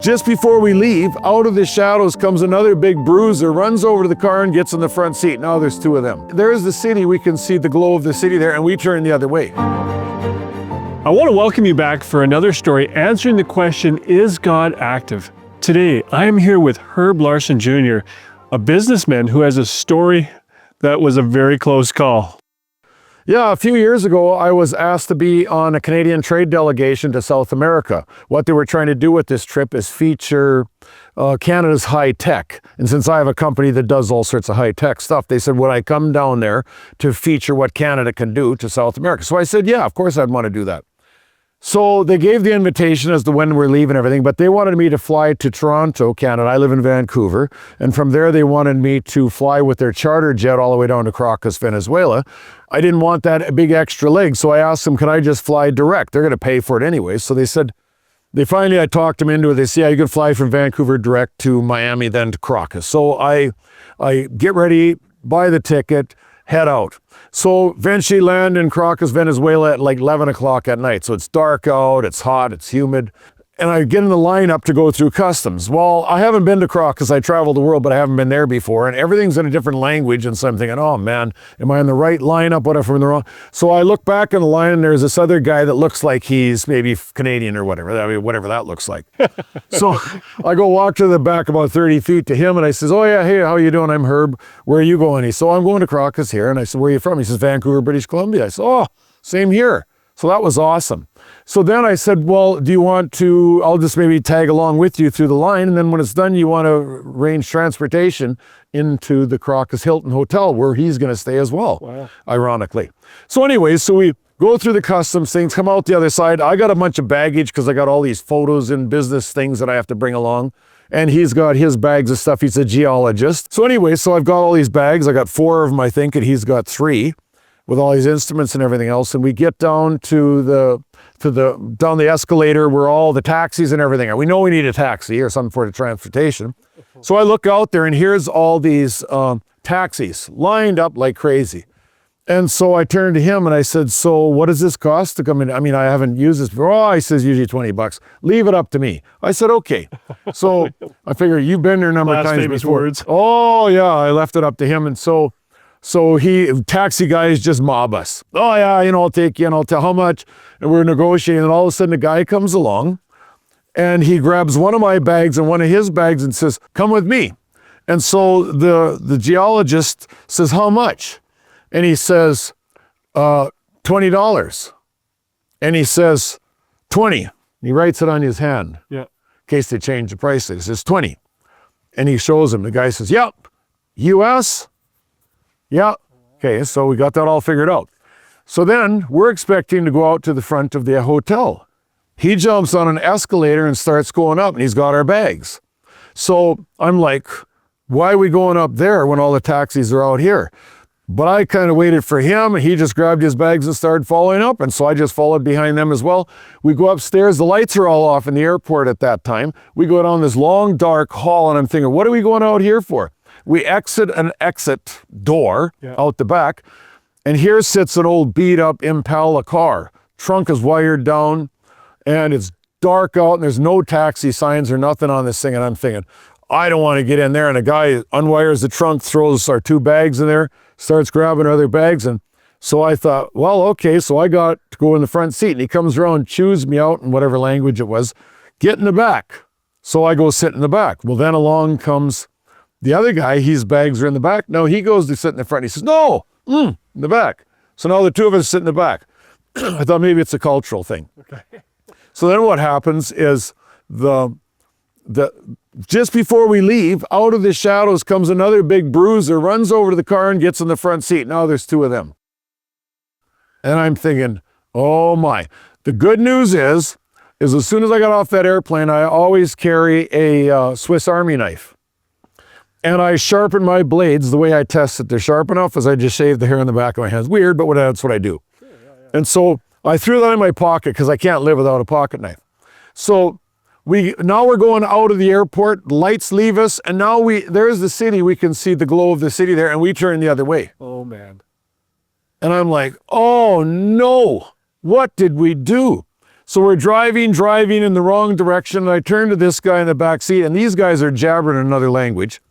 Just before we leave, out of the shadows comes another big bruiser, runs over to the car and gets in the front seat. Now there's two of them. There's the city. We can see the glow of the city there, and we turn the other way. I want to welcome you back for another story answering the question, is God active? Today, I am here with Herb Larsen Jr, a businessman who has a story that was a very close call. Yeah, a few years ago, I was asked to be on a Canadian trade delegation to South America. What they were trying to do with this trip is feature Canada's high tech. And since I have a company that does all sorts of high tech stuff, they said, would I come down there to feature what Canada can do to South America? So I said, yeah, of course I'd want to do that. So they gave the invitation as to when we're leaving and everything, but they wanted me to fly to Toronto, Canada. I live in Vancouver. And from there, they wanted me to fly with their charter jet all the way down to Caracas, Venezuela. I didn't want that big extra leg. So I asked them, can I just fly direct? They're going to pay for it anyway. So they said, I talked them into it. They said, yeah, you can fly from Vancouver direct to Miami, then to Caracas. So I get ready, buy the ticket, head out. So eventually land in Caracas, Venezuela at like 11 o'clock at night. So it's dark out, it's hot, it's humid. And I get in the lineup to go through customs. Well, I haven't been to Caracas. I traveled the world, but I haven't been there before. And everything's in a different language. And so I'm thinking, oh man, am I in the right lineup? What if I'm in the wrong? So I look back in the line and there's this other guy that looks like he's maybe Canadian or whatever. I mean, whatever that looks like. So I go walk to the back about 30 feet to him and I says, oh yeah, hey, how you doing? I'm Herb. Where are you going? He said, I'm going to Caracas here. And I said, where are you from? He says, Vancouver, British Columbia. I said, oh, same here. So that was awesome. So then I said, well, do you want to, I'll just maybe tag along with you through the line. And then when it's done, you want to arrange transportation into the Caracas Hilton Hotel where he's going to stay as well, wow. Ironically. So anyways, so we go through the customs things, come out the other side. I got a bunch of baggage because I got all these photos and business things that I have to bring along. And he's got his bags of stuff. He's a geologist. So anyway, so I've got all these bags. I got 4 of them, I think, and he's got 3. With all these instruments and everything else. And we get down to down the escalator where all the taxis and everything are. We know we need a taxi or something for the transportation. So I look out there and here's all these taxis lined up like crazy. And so I turned to him and I said, so what does this cost to come in? I mean, I haven't used this before. Oh, he says usually $20. Leave it up to me. I said, okay. So I figure you've been there a number of times before. Words. Oh yeah, I left it up to him. And so taxi guys just mob us. Oh yeah, I'll take you and I'll tell how much. And we're negotiating and all of a sudden a guy comes along and he grabs one of my bags and one of his bags and says, come with me. And so the geologist says, how much? And he says, $20. And he says, 20. He writes it on his hand. Yeah. In case they change the price. He says 20. And he shows him. The guy says, yep. US? Yeah, okay, so we got that all figured out. So then we're expecting to go out to the front of the hotel. He jumps on an escalator and starts going up and he's got our bags. So I'm like, why are we going up there when all the taxis are out here? But I kind of waited for him and he just grabbed his bags and started following up. And so I just followed behind them as well. We go upstairs, the lights are all off in the airport at that time. We go down this long dark hall and I'm thinking, what are we going out here for? We exit an exit door out the back, and here sits an old beat-up Impala car. Trunk is wired down, and it's dark out, and there's no taxi signs or nothing on this thing, and I'm thinking, I don't want to get in there, and a guy unwires the trunk, throws our 2 bags in there, starts grabbing other bags, and so I thought, well, okay, so I got to go in the front seat, and he comes around, chews me out in whatever language it was, get in the back. So I go sit in the back. Well, then along comes the other guy, his bags are in the back. No, he goes to sit in the front. He says, no, in the back. So now the 2 of us sit in the back. I thought maybe it's a cultural thing. Okay. So then what happens is just before we leave, out of the shadows comes another big bruiser, runs over to the car and gets in the front seat. Now there's 2 of them. And I'm thinking, oh my. The good news is as soon as I got off that airplane, I always carry a Swiss Army knife. And I sharpen my blades the way I test that they're sharp enough as I just shave the hair on the back of my hands. Weird, but that's what I do. Sure, yeah. And so I threw that in my pocket because I can't live without a pocket knife. So now we're going out of the airport, lights leave us, and now there's the city. We can see the glow of the city there, and we turn the other way. Oh, man. And I'm like, oh, no. What did we do? So we're driving in the wrong direction. And I turn to this guy in the back seat, and these guys are jabbering in another language.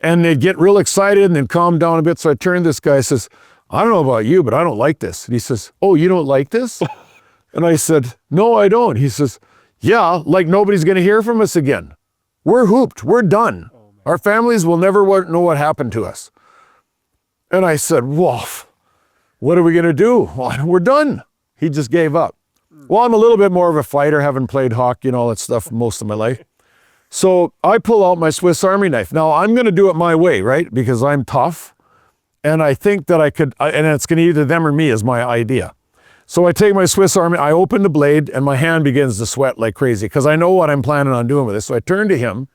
And they get real excited and then calm down a bit. So I turn to this guy and says, I don't know about you, but I don't like this. And he says, oh, you don't like this? And I said, no, I don't. He says, yeah, like nobody's going to hear from us again. We're hooped. We're done. Our families will never know what happened to us. And I said, woof, what are we going to do? Well, we're done. He just gave up. Well, I'm a little bit more of a fighter, having played hockey and all that stuff most of my life. So I pull out my Swiss Army knife. Now, I'm going to do it my way, right? Because I'm tough. And I think that I could, and it's going to either them or me is my idea. So I take my Swiss Army, I open the blade, and my hand begins to sweat like crazy because I know what I'm planning on doing with this. So I turn to him.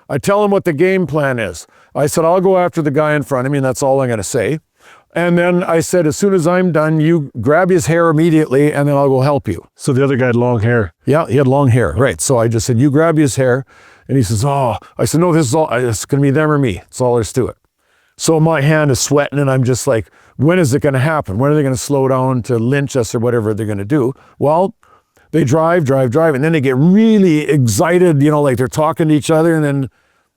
I tell him what the game plan is. I said, I'll go after the guy in front of me, and that's all I'm going to say. And then I said, as soon as I'm done, you grab his hair immediately, and then I'll go help you. So the other guy had long hair. Yeah, he had long hair, right. So I just said, you grab his hair. And he says, oh, I said, no, this is all, it's going to be them or me. That's all there's to it. So my hand is sweating, and I'm just like, when is it going to happen? When are they going to slow down to lynch us or whatever they're going to do? Well, they drive, and then they get really excited, you know, like they're talking to each other, and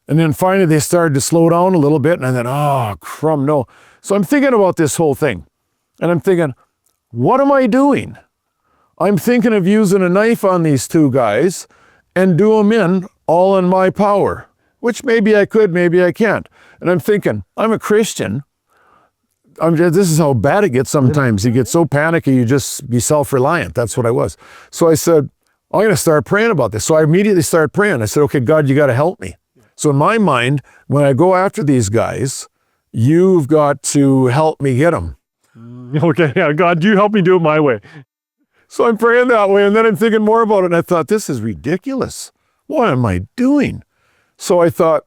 then finally they started to slow down a little bit, and then, oh, crumb, no. So I'm thinking about this whole thing, and I'm thinking, what am I doing? I'm thinking of using a knife on these two guys and do them in all in my power, which maybe I could, maybe I can't. And I'm thinking, I'm a Christian. This is how bad it gets sometimes. You get so panicky, you just be self-reliant. That's what I was. So I said, I'm going to start praying about this. So I immediately started praying. I said, okay, God, you got to help me. So in my mind, when I go after these guys, you've got to help me get them. Okay, yeah, God, you help me do it my way. So I'm praying that way, and then I'm thinking more about it, and I thought, this is ridiculous. What am I doing? So I thought,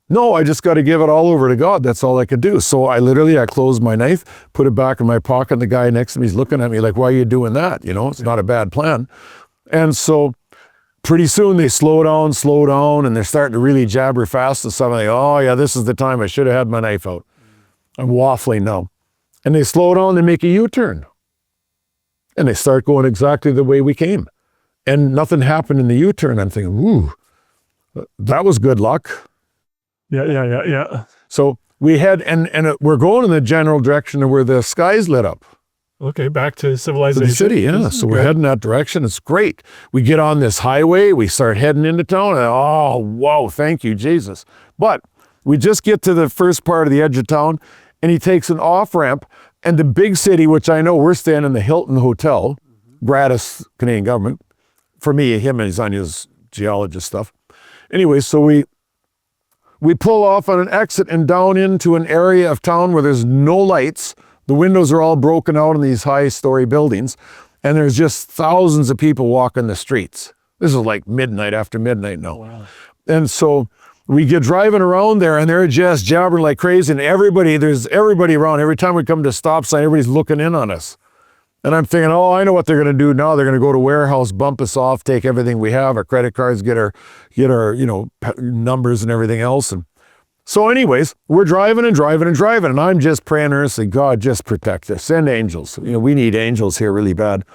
no, I just got to give it all over to God. That's all I could do. So I closed my knife, put it back in my pocket, and the guy next to me is looking at me like, why are you doing that? You know, it's not a bad plan. And so pretty soon they slow down, and they're starting to really jabber fast and stuff. I'm like, oh yeah, this is the time I should have had my knife out. I'm waffling now. And they slow down, they make a U-turn. And they start going exactly the way we came. And nothing happened in the U-turn. I'm thinking, ooh, that was good luck. Yeah. So we had, and we're going in the general direction of where the skies lit up. Okay, back to civilization. The city, yeah. So we're heading that direction. It's great. We get on this highway. We start heading into town. And, oh, whoa, thank you, Jesus. But we just get to the first part of the edge of town, and he takes an off-ramp. And the big city, which I know we're staying in the Hilton Hotel, gratis Canadian government. For me, him, and he's on his geologist stuff. Anyway, so we pull off on an exit and down into an area of town where there's no lights. The windows are all broken out in these high-story buildings, and there's just thousands of people walking the streets. This is like midnight after midnight now. Wow. And so we get driving around there, and they're just jabbering like crazy, and there's everybody around. Every time we come to a stop sign, everybody's looking in on us. And I'm thinking, oh, I know what they're going to do now. They're going to go to warehouse, bump us off, take everything we have, our credit cards, get our numbers and everything else. And so anyways, we're driving, and I'm just praying earnestly, God, just protect us. Send angels. We need angels here really bad.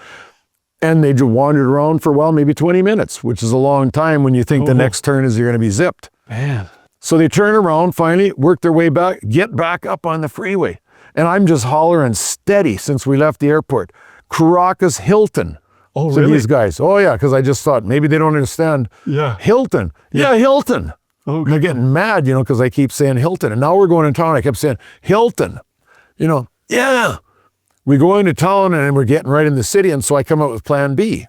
And they just wandered around for, well, maybe 20 minutes, which is a long time when you think the next turn is you're going to be zipped. Man. So they turn around, finally, work their way back, get back up on the freeway. And I'm just hollering steady since we left the airport. Caracas, Hilton. Oh, so really? These guys, oh yeah, because I just thought maybe they don't understand. Yeah. Hilton. Yeah, Hilton. Oh, and they're getting mad, because I keep saying Hilton. And now we're going in town, I kept saying Hilton. Yeah. We go into town and we're getting right in the city, and so I come up with plan B.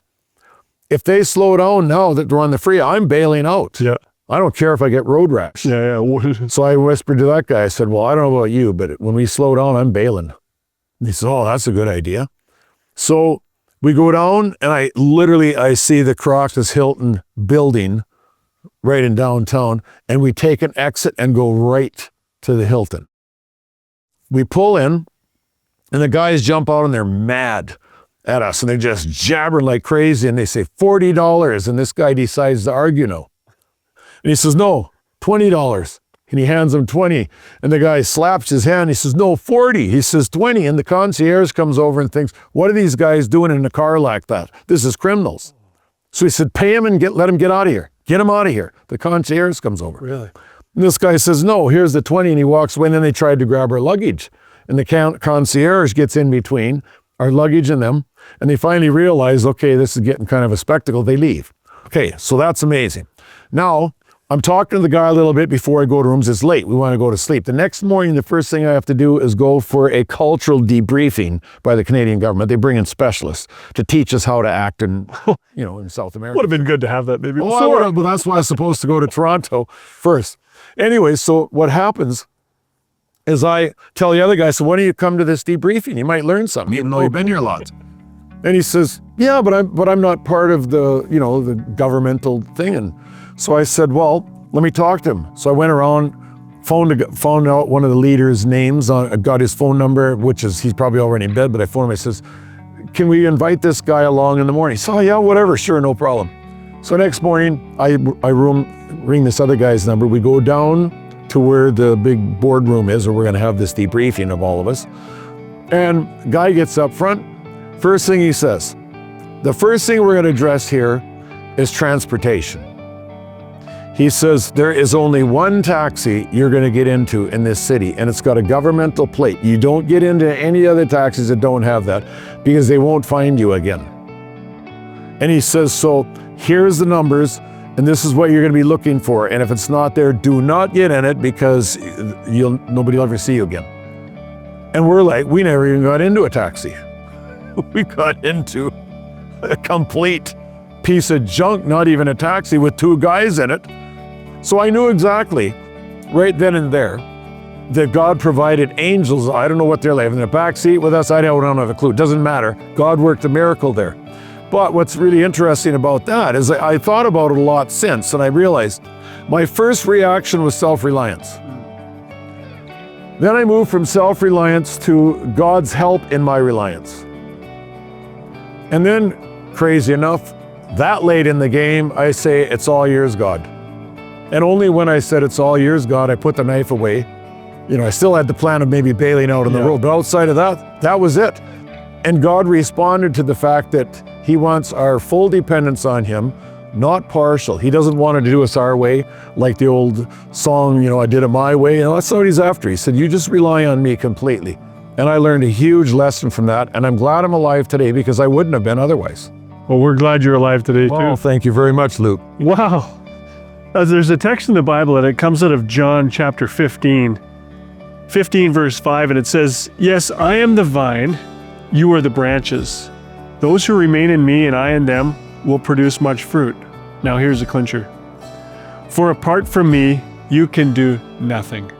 If they slow down now that they're on the freeway, I'm bailing out. Yeah. I don't care if I get road rash. Yeah. So I whispered to that guy, I said, well, I don't know about you, but when we slow down, I'm bailing. And he said, oh, that's a good idea. So we go down, and I see the Caracas Hilton building right in downtown, and we take an exit and go right to the Hilton. We pull in, and the guys jump out, and they're mad at us, and they're just jabbering like crazy, and they say $40, and this guy decides to argue now. And he says, no, $20. And he hands him 20. And the guy slaps his hand. He says, no, 40. He says 20. And the concierge comes over and thinks, what are these guys doing in a car like that? This is criminals. So he said, pay him and let him get out of here. Get him out of here. The concierge comes over. Really? And this guy says, no, here's the 20. And he walks away. And then they tried to grab our luggage. And the concierge gets in between our luggage and them. And they finally realize, okay, this is getting kind of a spectacle. They leave. Okay, so that's amazing. Now, I'm talking to the guy a little bit before I go to rooms. It's late. We want to go to sleep. The next morning, the first thing I have to do is go for a cultural debriefing by the Canadian government. They bring in specialists to teach us how to act in, in South America. Would have been good to have that maybe before. Well, that's why I was supposed to go to Toronto first. Anyway, so what happens is I tell the other guy, so why don't you come to this debriefing? You might learn something, even though you've been here a lot. And he says, yeah, but I'm not part of the, the governmental thing. And so I said, well, let me talk to him. So I went around, found out one of the leaders' names, I got his phone number, he's probably already in bed, but I phoned him. I says, can we invite this guy along in the morning? He said, oh yeah, whatever, sure, no problem. So next morning, I ring this other guy's number. We go down to where the big boardroom is, where we're gonna have this debriefing of all of us. And guy gets up front. First thing he says, the first thing we're going to address here is transportation. He says, there is only one taxi you're going to get into in this city, and it's got a governmental plate. You don't get into any other taxis that don't have that, because they won't find you again. And he says, so here's the numbers, and this is what you're going to be looking for. And if it's not there, do not get in it, because nobody will ever see you again. And we're like, we never even got into a taxi. We got into a complete piece of junk, not even a taxi, with two guys in it. So I knew exactly, right then and there, that God provided angels. I don't know what they're like. In the back seat with us, I don't have a clue. It doesn't matter. God worked a miracle there. But what's really interesting about that is I thought about it a lot since, and I realized my first reaction was self-reliance. Then I moved from self-reliance to God's help in my reliance. And then, crazy enough, that late in the game, I say, it's all yours, God. And only when I said it's all yours, God, I put the knife away. I still had the plan of maybe bailing out on the road, but outside of that, that was it. And God responded to the fact that he wants our full dependence on him, not partial. He doesn't want to do us our way, like the old song, I did it my way. That's not what he's after. He said, you just rely on me completely. And I learned a huge lesson from that, and I'm glad I'm alive today, because I wouldn't have been otherwise. Well, we're glad you're alive today, too. Oh, thank you very much, Luke. Wow. There's a text in the Bible, and it comes out of John chapter 15 verse 5, and it says, yes, I am the vine, you are the branches. Those who remain in me and I in them will produce much fruit. Now here's a clincher. For apart from me, you can do nothing.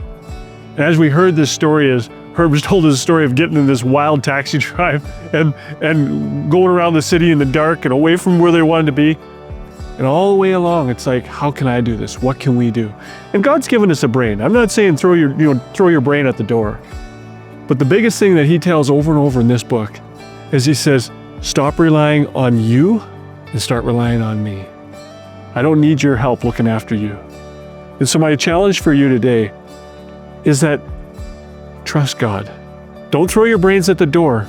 And as we heard this story, as Herb's told us a story of getting in this wild taxi drive and going around the city in the dark and away from where they wanted to be. And all the way along, it's like, how can I do this? What can we do? And God's given us a brain. I'm not saying throw your brain at the door. But the biggest thing that he tells over and over in this book is he says, stop relying on you and start relying on me. I don't need your help looking after you. And so my challenge for you today is that trust God. Don't throw your brains at the door,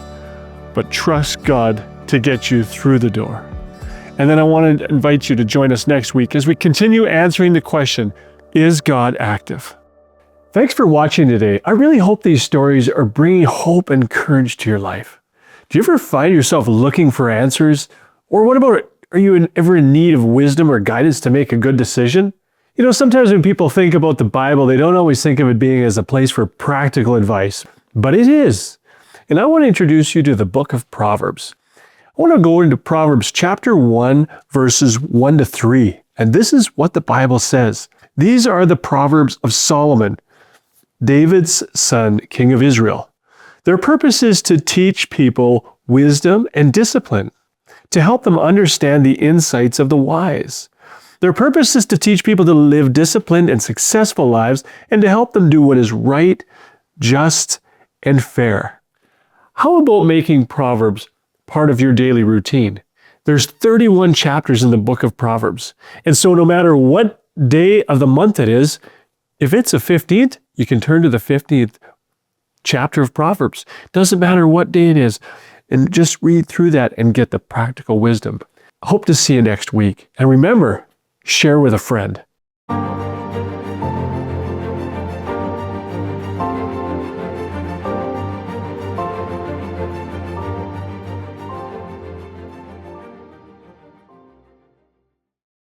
but trust God to get you through the door. And then I want to invite you to join us next week as we continue answering the question, is God active? Thanks for watching today. I really hope these stories are bringing hope and courage to your life. Do you ever find yourself looking for answers? Or what about, are you ever in need of wisdom or guidance to make a good decision? Sometimes when people think about the Bible, they don't always think of it being as a place for practical advice, but it is. And I want to introduce you to the book of Proverbs. I want to go into Proverbs chapter 1, verses 1 to 3. And this is what the Bible says. These are the Proverbs of Solomon, David's son, king of Israel. Their purpose is to teach people wisdom and discipline, to help them understand the insights of the wise. Their purpose is to teach people to live disciplined and successful lives and to help them do what is right, just, and fair. How about making Proverbs part of your daily routine? There's 31 chapters in the book of Proverbs. And so no matter what day of the month it is, If it's a 15th, you can turn to the 15th chapter of Proverbs. Doesn't matter what day it is, and just read through that and get the practical wisdom. Hope to see you next week. And remember, share with a friend.